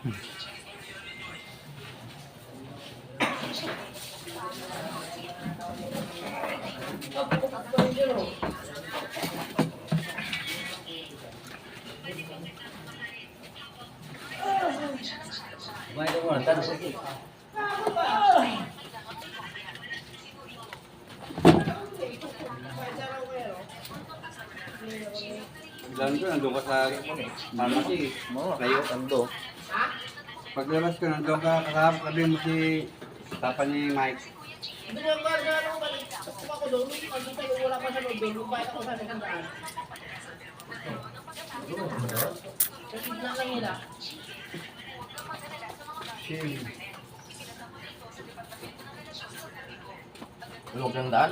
Ilan ko, nandun ka sa pharmacy. Layo, ando. Paglabas ko, nandun ka kasama, sabi mo si Papa ni Mike. Loob ng daan?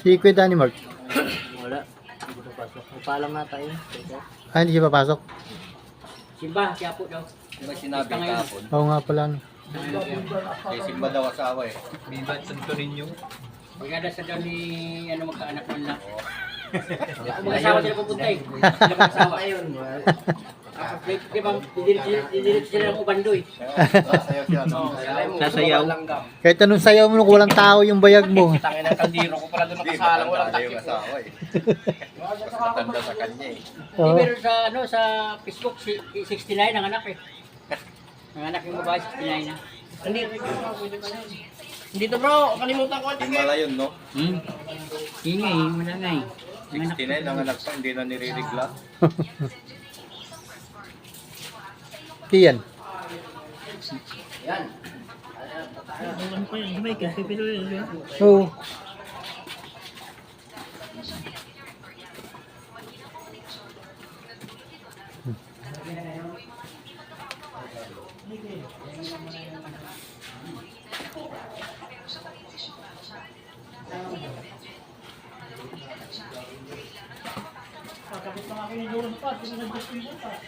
Si Kuya Danny Mark. Wala. Hindi ko pasok. Magpaalam na tayo. Hindi siya papasok. Simba, siya po daw. Di ba sinabi kahapon? Oo nga pala. No. Kay Simba daw asawa eh. Bibat Santo Niño. Pagkada sa daw ni magkaanak mo na. Kung mag-asawa sila pupunta eh. Sila mag-asawa. Ayun. Di ba, didilit sila ng ubandoy. Sasayaw siya, no? Sasayaw. Kahit anong sayaw mo nung walang tao yung bayag mo. Tangin ng kaldiro ko pala doon Hindi, nakasalang walang matanda takip. yung asawa eh. Mas matanda sa kanya eh. Oo. Pero sa Facebook, 69 ang anak eh. Ang anak yung babae, 69 na. Dito bro, kalimutan ko. Himala yun, no? Ingay, wala nga eh. 69 ang anak pa, hindi na nire-regla. Kiyan. Yan. Oo. Kakabit lang ako yung duro sa pas, kasi nag-gusto yung pas.